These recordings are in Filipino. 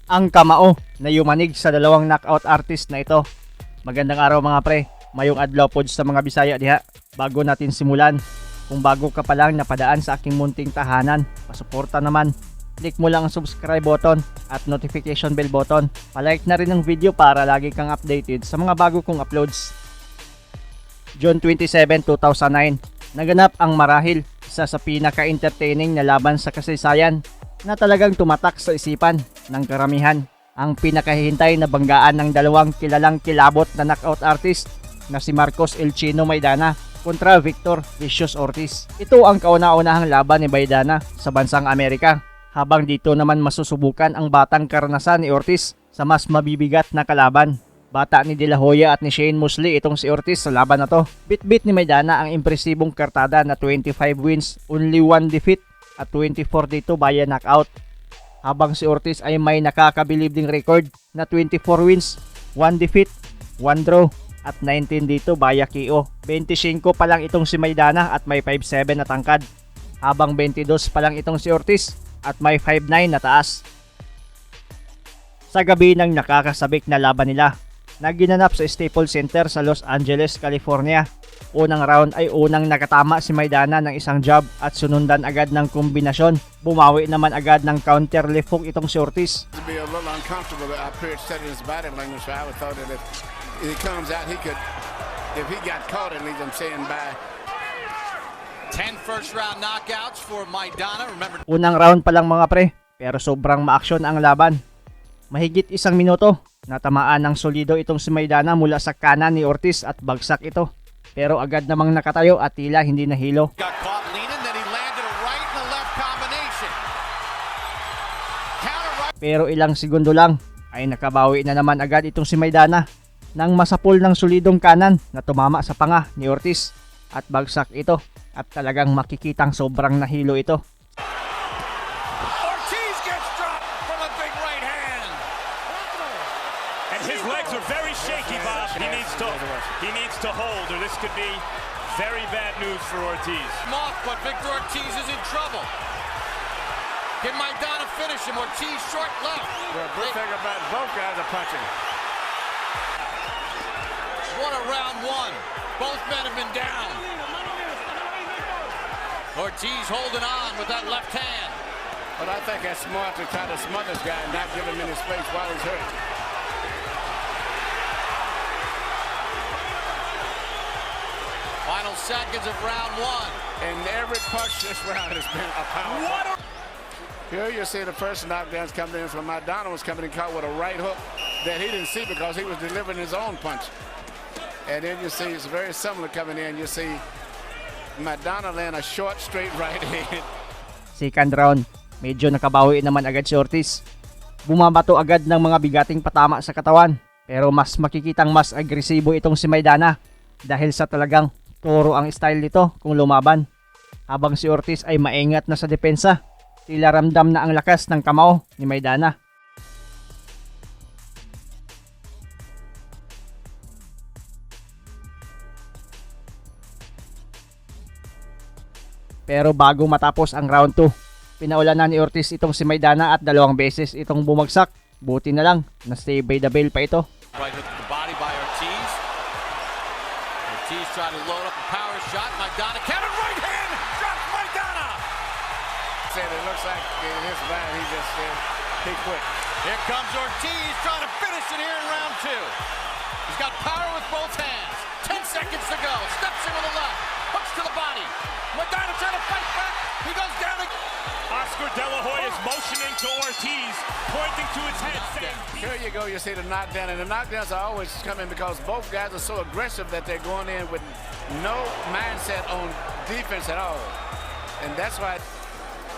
ang kamao na yumanig sa dalawang knockout artist na ito. Magandang araw mga pre, mayong adlaw pod sa mga Bisaya diha. Bago natin simulan, kung bago ka pa lang napadaan sa aking munting tahanan, pasuporta naman. Click mo lang ang subscribe button at notification bell button. Palike na rin ang video para lagi kang updated sa mga bago kong uploads. June 27, 2009, naganap ang marahil isa sa pinaka-entertaining na laban sa kasaysayan na talagang tumatak sa isipan ng karamihan. Ang pinakahihintay na banggaan ng dalawang kilalang kilabot na knockout artist na si Marcos El Chino Maidana kontra Victor Vicious Ortiz. Ito ang kauna-unahang laban ni Maidana sa bansang Amerika, habang dito naman masusubukan ang batang karanasan ni Ortiz sa mas mabibigat na kalaban. Bata ni De La Hoya at ni Shane Mosley itong si Ortiz sa laban na to. Bit-bit ni Maidana ang impresibong kartada na 25 wins, only 1 defeat at 24 dito via knockout. Habang si Ortiz ay may nakakabilib ding record na 24 wins, 1 defeat, 1 draw at 19 dito via KO. 25 pa lang itong si Maidana at may 5'7 na tangkad, habang 22 pa lang itong si Ortiz at may 5'9 na taas. Sa gabi ng nakakasabik na laban nila na ginanap sa Staples Center sa Los Angeles, California, unang round ay unang nakatama si Maidana ng isang jab at sunundan agad ng kombinasyon. Bumawi naman agad ng counter left hook itong si Ortiz. To be a little uncomfortable, I appeared studying his body language, so I would thought that if he comes out, he could, if he got caught, at least I'm saying bye. 10 first round knockouts for Maidana. Remember, Unang round pa lang mga pre, pero sobrang maaksyon ang laban. Mahigit isang minuto, natamaan ng solido itong si Maidana mula sa kanan ni Ortiz at bagsak ito. Pero agad namang nakatayo at tila hindi nahilo. got caught leaning, then he landed a right and a left combination. Counter right. Pero ilang segundo lang ay nakabawi na naman agad itong si Maidana nang masapol ng solidong kanan na tumama sa panga ni Ortiz at bagsak ito, at talagang makikitang sobrang nahilo ito. Ortiz gets dropped from a big right hand. And his legs are very shaky, Bob. He needs to hold, or this could be very bad news for Ortiz. Moth, but Victor Ortiz is in trouble. Can Maidana finish him? Ortiz short left. The good thing about both guys are punching. What a round one. Both men have been down. Ortiz holding on with that left hand. But I think that's smart to try to smother this guy and not give him any space while he's hurt. Final seconds of round one. And every punch this round has been a power. Here you see the first knockdowns coming in from Maidana was coming in caught with a right hook that he didn't see because he was delivering his own punch. And then you see it's very similar coming in. You see Maidana land a short straight right hand. Second round, medyo nakabawi naman agad si Ortiz. Bumabato agad ng mga bigating patama sa katawan, pero mas makikitang mas agresibo itong si Maidana dahil sa talagang toro ang style nito kung lumaban. Habang si Ortiz ay maingat na sa depensa, tila ramdam na ang lakas ng kamao ni Maidana. Pero bago matapos ang round 2, pinaulanan ni Ortiz itong si Maidana at 2 beses itong bumagsak. Buti na lang na stay by the bell pa ito. Right hook to the body by Ortiz. Ortiz trying to load up a power shot. Maidana counter right hand. Drops Maidana. Said it looks like in his mind he just said he quit. Here comes Ortiz trying to finish it here in round two. He's got power with both hands. 10 seconds to go. Steps in with the left. Hooks to the body. Maidana trying to fight back. He goes down again. Oscar De La Hoya is motioning to Ortiz, pointing to his head, saying, Here you go, you see the knockdown, and the knockdowns are always coming because both guys are so aggressive that they're going in with no mindset on defense at all. And that's why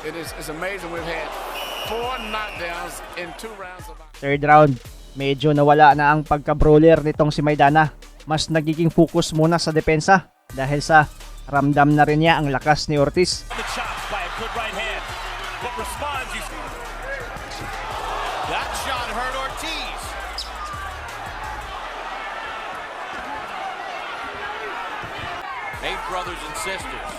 it's amazing we've had 4 knockdowns in 2 rounds of... Third round, medyo nawala na ang pagka-brawler nitong si Maidana. Mas nagiging focus muna sa depensa dahil sa ramdam na rin niya ang lakas ni Ortiz. the chops by a good right hand. But responds, That shot hurt Ortiz. Eight brothers and sisters.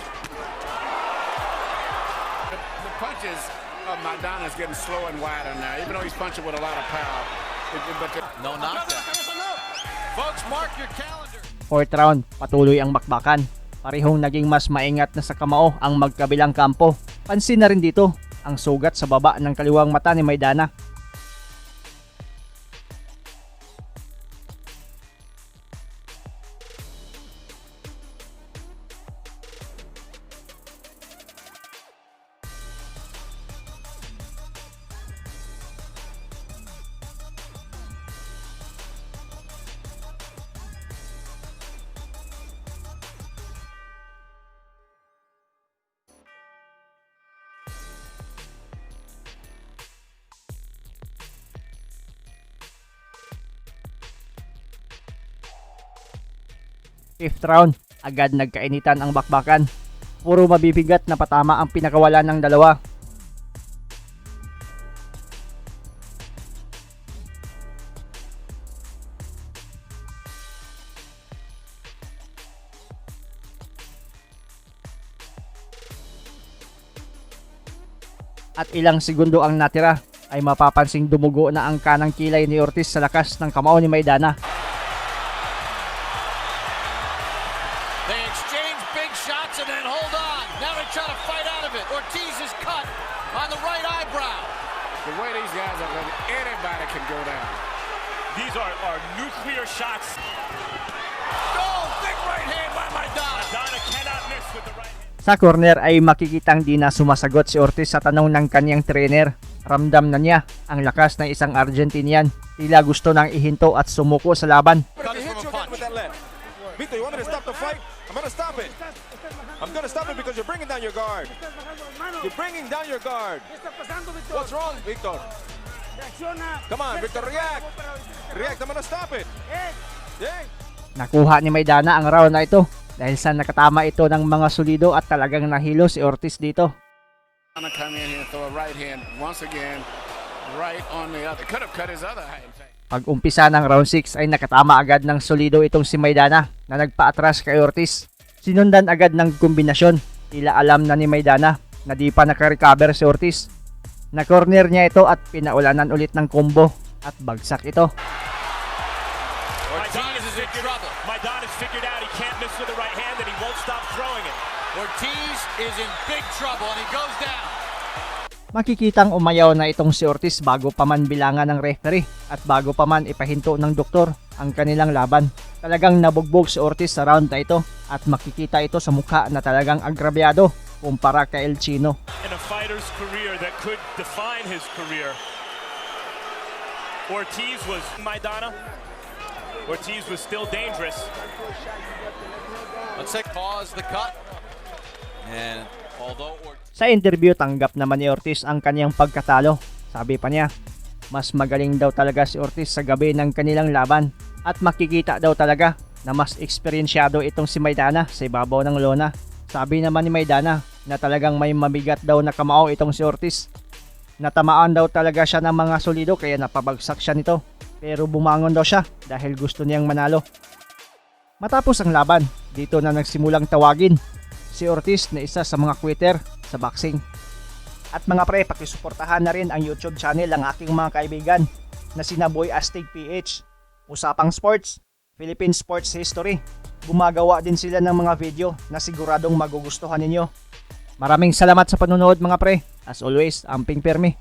The punches Maidana is getting slow and wider now, even though he's punching with a lot of power. No knockdown. Folks, mark your calendar. Fourth round, patuloy ang bakbakan. Parehong naging mas maingat na sa kamao ang magkabilang kampo. Pansin na rin dito ang sugat sa baba ng kaliwang mata ni Maidana. Fifth round, agad nagkainitan ang bakbakan. Puro mabibigat na patama ang pinakawalan ng dalawa. At ilang segundo ang natira ay mapapansing dumugo na ang kanang kilay ni Ortiz sa lakas ng kamao ni Maidana. They exchange big shots and then hold on. Now they try to fight out of it. Ortiz is cut on the right eyebrow. The way these guys are going, anybody can go down. These are nuclear shots. Oh, big right hand by Maidana. Maidana cannot miss with the right hand. Sa corner ay makikitang di na sumasagot si Ortiz sa tanong ng kanyang trainer. Ramdam na niya ang lakas ng isang Argentinian. Tila gusto nang ihinto at sumuko sa laban. Cut it from a punch. Victor, you want me to stop the fight? I'm gonna stop it. I'm gonna stop it because you're bringing down your guard. You're bringing down your guard. What's wrong, Victor? Come on, Victor, react. React, I'm gonna stop it. Yeah. Nakuha ni Maidana ang round na ito dahil sa nakatama ito ng mga solido at talagang nahilo si Ortiz dito. Come in here and throw a right hand once again, right on the other. Could have cut his other hand. Pag umpisa ng round 6 ay nakatama agad ng solido itong si Maidana na nagpaatras kay Ortiz. Sinundan agad ng kombinasyon. Tila alam na ni Maidana na di pa nakarecover si Ortiz. Na-corner niya ito at pinaulanan ulit ng combo at bagsak ito. Ortiz is in trouble. Maidana's figured out he can't miss with the right hand and he won't stop throwing it. Ortiz is in big trouble and he goes down. Makikitang umayaw na itong si Ortiz bago pa man bilangan ng referee at bago pa man ipahinto ng doktor ang kanilang laban. Talagang nabugbog si Ortiz sa round na ito at makikita ito sa mukha na talagang agrabyado kumpara kay El Chino. In a fighter's career that could define his career. Ortiz was Maidana. Ortiz was still dangerous. Let's say pause the cut. And although Ortiz Sa interview, tanggap naman ni Ortiz ang kanyang pagkatalo. Sabi pa niya, mas magaling daw talaga si Ortiz sa gabi ng kanilang laban at makikita daw talaga na mas eksperyensyado itong si Maidana sa ibabaw ng lona. Sabi naman ni Maidana na talagang may mabigat daw na kamao itong si Ortiz. Natamaan daw talaga siya ng mga solido kaya napabagsak siya nito. Pero bumangon daw siya dahil gusto niyang manalo. Matapos ang laban, dito na nagsimulang tawagin si Ortiz na isa sa mga quitter sa boxing. At mga pre, pakisuportahan na rin ang YouTube channel ng aking mga kaibigan na sina Boy Astig PH. Usapang Sports, Philippine Sports History. Gumagawa din sila ng mga video na siguradong magugustuhan ninyo. Maraming salamat sa panonood mga pre. As always, amping pirmi.